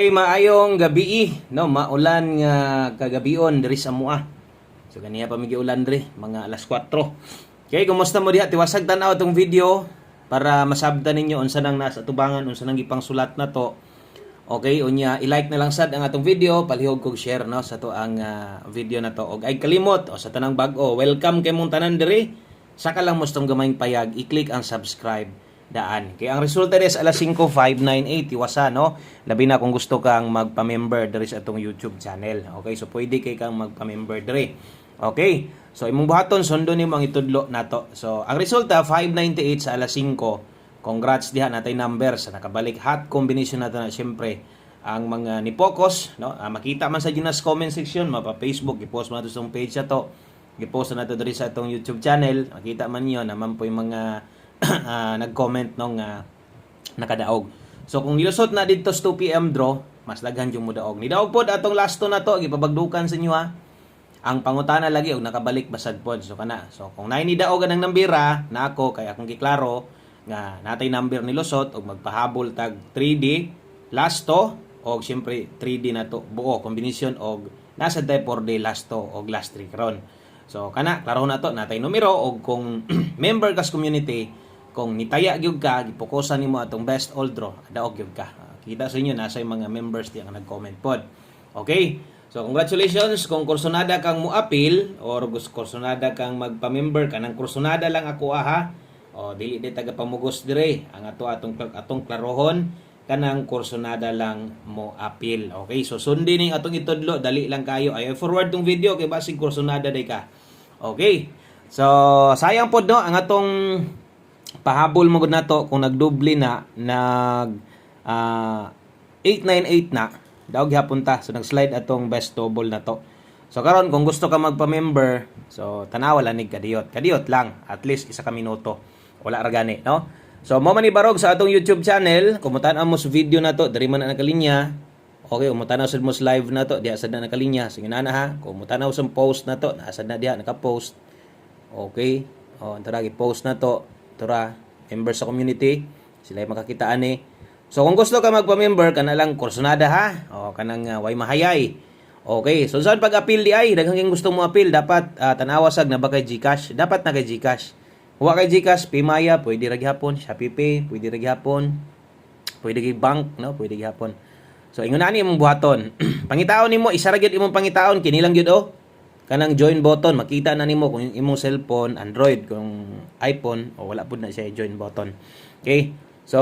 Maayong gabi no, maulan nga kagabion diri sa mua. So kaniya pa migi ulan diri mga alas 4. Okay, kumusta mo diha? Tiwasag tan-aw tong video para masabtan ninyo unsa nang nasa tubangan, unsa nang gipang sulat na to. Okay, unya i-like na lang sad ang atong video, palihog kog share no sa to ang video na to. Og ay kalimot o sa tanang bag-o, welcome kay mong tanan diri. Saka lang mustong gamayng payag, i-click ang subscribe daan. Kaya ang resulta is alas 5:598 iwasa no. Labi na kung gusto kang magpa-member diri sa atong YouTube channel. Okay, so pwede kay kang magpa-member diri. Okay. So imong buhaton sundo nimo ang itudlo nato. So ang resulta 598 sa alas 5. Congrats diha natay number sa nakabalik hot combination nato na syempre ang mga ni focus no. Makita man sa Jonas comment section, mapa Facebook, i-post mo nato sa page ato. I-post na nato diri sa atong YouTube channel. Makita man niyo naman po yung mga nag-comment nung nakadaog. So kung nilusot na dito sa 2 PM draw, mas daghan yung mudaog. Nidaog pod atong lasto na to, gipabagdukan sa inyo ha. Ang pangutana lagi og nakabalik basad pod. So kana. So kung naay nidaog ang nambira na ako kay akong giklaro nga natay number ni lusot og magpahabol tag 3D lasto og syempre 3D na to buo kombinasyon og nasa day 4D lasto og last trick ron. So kana klaro na to natay numero og kung member kas community kung nitaya gyud ka gipokusan nimo atong best all draw daog gyud ka. Kita sa inyo nasa mga members diya nga nag-comment pod. Okay? So congratulations kung kursonada kang muapil or kursonada kang magpa-member kanang kursonada lang ako ha. O dili di taga pamugos dire ang atong klarohon kanang kursonada lang mo apil. Okay? So sundin ning atong itudlo dali lang kayo. Ay forward tong video kay basig kursonada day ka. Okay? So sayang pod no ang atong pahabol mo gud nato kung nagdubli na nag 898 na daw gyapon ta. So nag-slide atong best double na to. So karon kung gusto ka magpa-member, so tanawa lanig kadiyot. Kadiyot lang at least isa ka minuto. Wala ra gani, no? So mo man ibarog sa atong YouTube channel, kumutan mo sa video na to, diri man na nakalinya. Okay, kumutan sa mo live na to, diha sad na nakalinya. Sige na ha. Kumutan sa post na to, nasad na diha naka-post. Okay? Oh, antara gi-post na to. Tura, member sa community, sila makakitaan eh. So kung gusto ka magpa-member, kana lang kursonada ha. O kanang way mahayay. Okay, so saan pag-appeal di ay daghang gusto mo appeal, dapat tanawa sag na ba kay GCash? Dapat na kay GCash. Wa kay GCash, Paymaya, pwede ra gyapon, Shopee Pay, pwede ra gyapon. Pwede kay bank, no? Pwede gyapon. So ingon ani imong buhaton. Pangitaon nimo, isa ra gyud imong pangitaon, kini lang gyud oh. Kanang join button, makita na nimo kung imong cellphone, Android, kung iPhone, o wala pud na siya join button. Okay? So,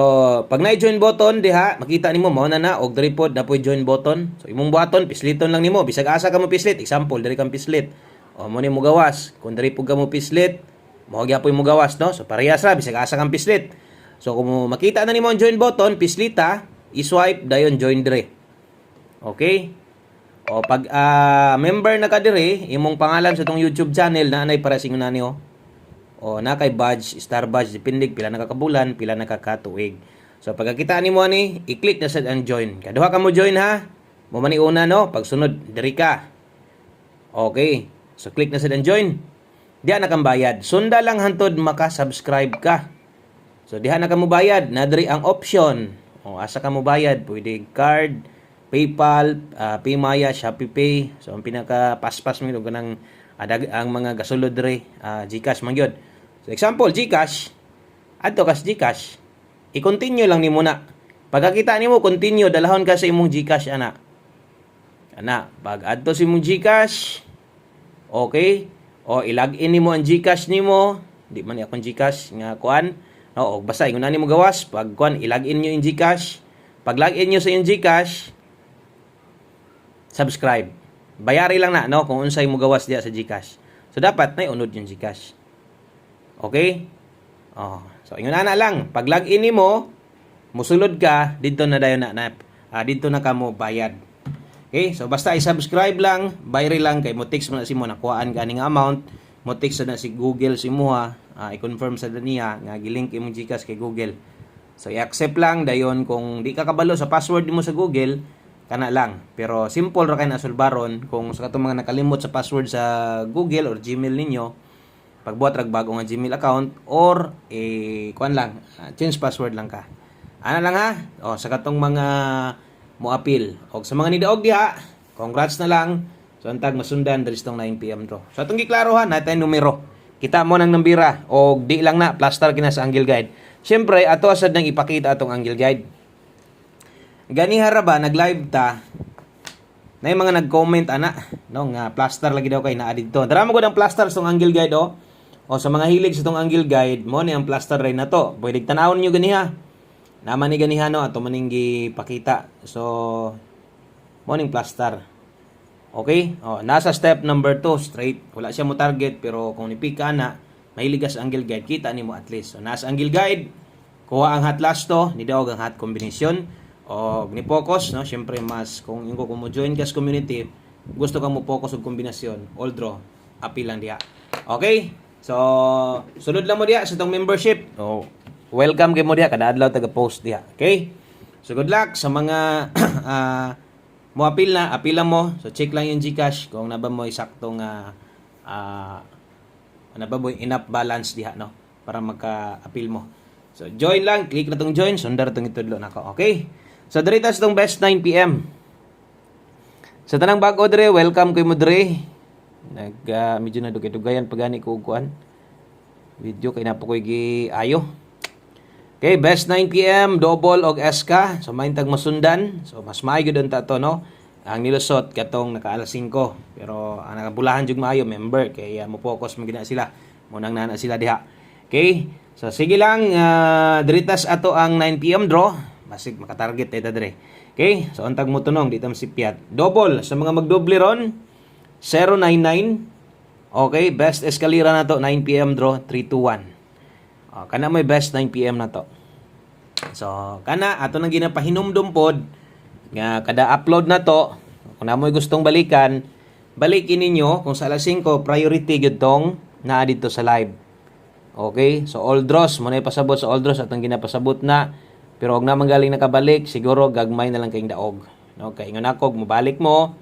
pag na-join button diha, makita nimo mao na og diri pod na po join button. So, imong button pisliton lang nimo, bisag asa ka mo pislit, example, diri kang pislit. O mo ni mo gawas, kung diri pud ka mo pislit, mao gyapon mo gawas, no? So, parehas ra bisag asa kang pislit. So, kung makita na nimo ang join button, pislita, i-swipe dayon join dire. Okay? O pag member na ka dire, imong pangalan sa tong YouTube channel na anay para sa inyo nani o. O na kay badge, star badge depende pila nakakabulan, pila nakakatuig. So pagkakita nimo ani, i-click na sad ang join. Kaduha ka mo join ha. Mo man una no, pag sunod diri ka. Okay. So click na sad ang join. Diha na kang bayad. Sunda lang hantod maka-subscribe ka. So diha na ka mo bayad, na diri ang option. O asa ka mo bayad, pwede card, PayPal, Paymaya, Shopee Pay. So ang pinaka paspas mo kanang ang mga gasulod dire, GCash man gyud. So example, GCash. Adto kas GCash. I-continue lang nimo na. Pagkakita nimo continue dalahon ka sa imong GCash ana. Ana, pag adto sa imong GCash, okay? O i-login nimo ang GCash nimo, di man ni akong GCash nga kuan. O basta ingon na nimo gawas, pag kuan i-login niyo yung GCash. Pag login niyo sa yung GCash, subscribe. Bayari lang na no kung unsay mo gawas diya sa GCash. So dapat nay unod yung GCash. Okay? Oh, so ingon na lang, pag login nimo, musulod ka didto na dayon na didto na ka mo bayad. Okay? So basta i-subscribe lang, bayari lang kay mo text mo na si mo nakuhaan ganing amount, mo text na si Google si mo i-confirm sa niya nga gilink imong GCash kay Google. So i-accept lang dayon kung di ka kabalo sa password nimo sa Google, kana lang. Pero simple ra kay nasulbaron kung sa katong mga nakalimot sa password sa Google or Gmail ninyo, pagbuhat rag bago nga Gmail account or kuan lang, change password lang ka. Ana lang ha. O sa katong mga mo appeal. Og sa mga nidaog diha, congrats na lang. So antag masundan diri sa 9 PM draw. So atong giklarohan natin numero. Kita mo nang nambira og di lang na plaster kina sa angle guide. Syempre ato asad nang ipakita atong angle guide. Gani haraba nag-live ta. Na yung mga nag-comment ana no nga plaster lagi daw kay naa didto. Dara mo gud ang plaster sa angle guide oh. O sa mga hilig sa tong angle guide, mo ni ang plaster ray na to. Pwede tanawon niyo ganiha. Naman ni ganiha no ato maning gipakita. So mo ning plaster. Okay? O, nasa step number 2 straight. Wala siya mo target pero kung nipika na mahiligas angle guide, kita nimo at least. So nasa angle guide, kuha ang hot last to, nidaog ang hot combination o ni focus no. Syempre mas kung ingo mo join ka sa community, gusto ka mo focus og kombinasyon, all draw, appeal lang diha. Okay? So, sunod lang mo diha sa itong membership. Oh, welcome kay mo diha. Kada adlaw taga-post diha. Okay? So, good luck sa mga mo appeal na. Appeal lang mo. So, check lang yung GCash kung naba mo isaktong naba mo enough balance diha, no? Para magka-appeal mo. So, join lang. Click na tong join. Sundar itong itudlo na ko. Okay? So, dito sa itong best 9 PM. Sa tanang bago dire, welcome kay mo dire. Medyo na dugay-dugayan pagani ko kuan video kay napo koy gi ayo. Okay, best 9 PM double og SK. So mahintag masundan. So mas maayo gud ta to no. Ang nilusot katong naka alas 5 pero ang nakabulahan jud maayo member kay mo focus magina sila. Munang nana sila diha. Okay? So sige lang diritas ato ang 9 PM draw. Basig makatarget ta dire. Okay? So antag mo tunong dito si Piat. Double sa mga magdoble ron 099. Okay, best escalera na to 9 PM draw 321. Kana may best 9 PM na to. So kana ato nang ginapahinumdum pod nga kada upload na to kung namoy gustong balikan, balikin ninyo kung sa alas 5 priority gyud tong naa dito sa live. Okay? So all draws mo na ipasabot sa all draws atong ginapasabot na pero og na manggaling nakabalik siguro gagmay na lang kayong daog. Okay, ingon ako mobalik mo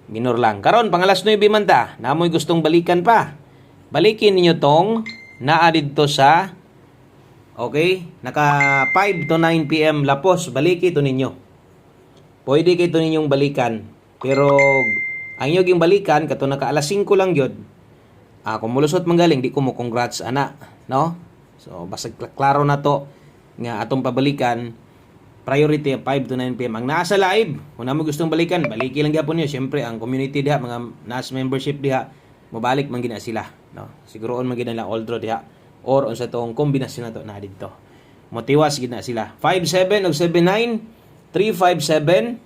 minor lang. Karon pangalas 9 man ta, namoy gustong balikan pa. Balikin ninyo tong naa didto sa okay, naka 5 to 9 PM lapos, baliki to ninyo. Pwede kay to ninyong balikan. Pero ang inyo ging balikan kato naka alas 5 lang gyud. Kung mulusot manggaling di ko mo congrats ana, no? So basig klaro na to nga atong pabalikan. Priority 5 to 9 PM. Ang nasa live, kung naman gustong balikan, baliki lang gyapon niyo. Siyempre, ang community diha, mga NAS membership diha, mabalik man gina sila. No? Siguroon man gina lang all draw diha. Or unsa tong kombinasyon na to na dito. Motiwas gina sila. 57 og 79, 357,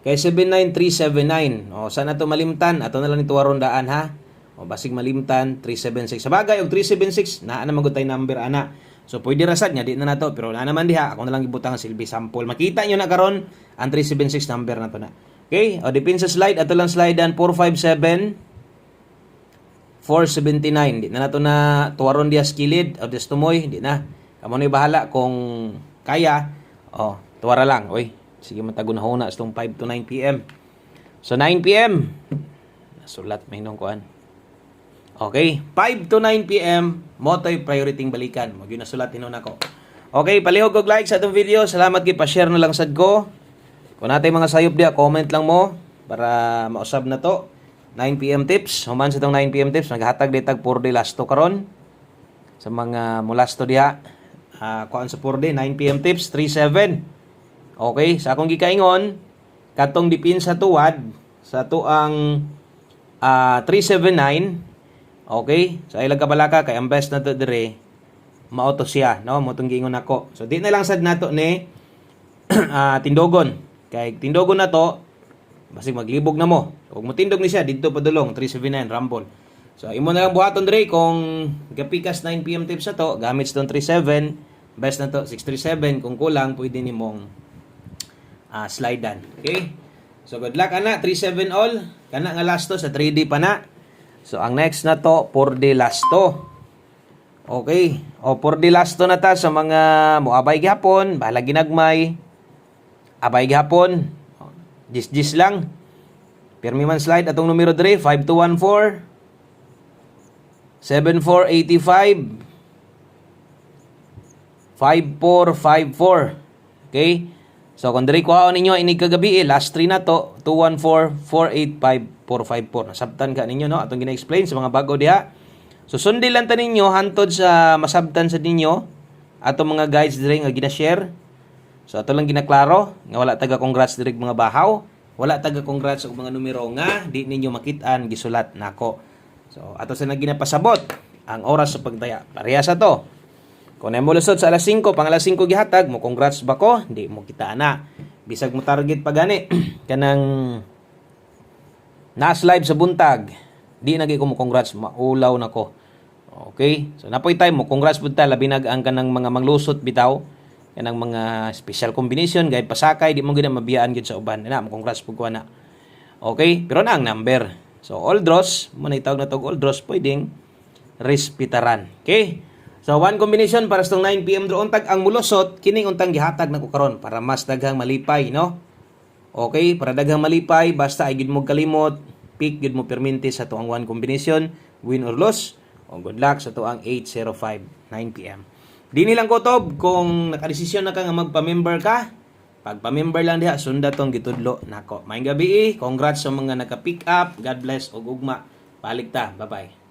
kay 79379. O, saan na to malimtan? Ato na lang ito warondaan ha. O, basig malimtan, 376. Sabagay, og 376, naa na magutay number ana. So pwede rasad nya di na nato pero na naman diha ako na lang gibutang ang silbi sample. Makita nyo na karon ang 376 number na to na. Okay? O depende sa slide ato lang slidean 457 479. Di na nato na tuwaron diha skilid o tumoy di na. Kamo ni bahala kung kaya. O tuwara lang. Oy, sige matagunahuna sa 5 to 9 PM. So 9 PM. Nasulat may nung kuan. Okay, 5 to 9 PM, motoy priority balikan. Magyud na sulat hinon nako. Okay, palihog og like sa atong video. Salamat gid pa-share na lang sad ko. Kung natay mga sayop dia, comment lang mo para mausab na to. 9 PM tips. Human sa itong 9 PM tips, naghatag ditag 4D lasto karon. Sa mga mulasto diha, kuan sa 4D 9 PM tips 37. Okay, sa akong gikaingon, katong dipin sa tuwad sa tuang 379. Okay? So ilang kabalaka kay ang best na to dire mauto siya, no? Motong giingon nako. So di na lang sad nato ni tindogon. Kay tindogon na to basig maglibog na mo. Ug motindog ni siya didto padulong 379 rumble. So imo na lang buhaton dire kung gapikas 9 PM tips na to, gamit tong 37, best na to 637 kung kulang pwede nimong slidean. Okay? So good luck ana 37 all. Kana nga last to sa 3D pa na. So, ang next na to, 4D lasto. Okay. O, 4D lasto na ta sa mga muabay gihapon, bahala ginagmay. Abay gihapon. Gis lang. Pirmi man slide atong numero 3, 5214. 7485. 5454. Okay. So kung diri kuhaon ninyo inig kagabi last 3 na to 214-485-454. Nasabtan ka ninyo no atong gina-explain sa mga bago diha. So sundin lang ta ninyo hantod sa masabtan sa ninyo atong mga guides diri nga gina-share. So ato lang ginaklaro nga wala taga congrats diri mga bahaw, wala taga congrats og mga numero nga di ninyo makit-an gisulat nako. So ato sa ginapasabot ang oras sa pagtaya. Pareha sa to. Kung na mo lusod sa alas 5, pang alas 5 gihatag mo congrats ba ko? Di mo kita na. Bisag mo target pa gani kanang nas live sa buntag. Di na gyud ko mo congrats, maulaw na ko. Okay? So napoy time mo congrats pud ta labi nag ang kanang mga manglusot bitaw. Kanang mga special combination guide pasakay di mo gid mabiyaan gid sa uban. Na mo congrats pud ko na. Okay? Pero na ang number. So all draws, mo na itawag na tog all draws pwedeng respetaran. Okay? So one combination para sa 9 PM dro untag ang mulusot kining untang gihatag nako karon para mas daghang malipay no. Okay, para daghang malipay basta ay gid mo kalimot, pick gid mo perminti sa tuang one combination, win or loss. O good luck sa tuang 8:05 9 PM. Di nilang kutob kung nakadesisyon na ka nga magpa-member ka. Pag pa-member lang diha sunda tong gitudlo nako. Maayong gabi, congrats sa mga naka-pick up. God bless og ugma. Palig ta. Bye-bye.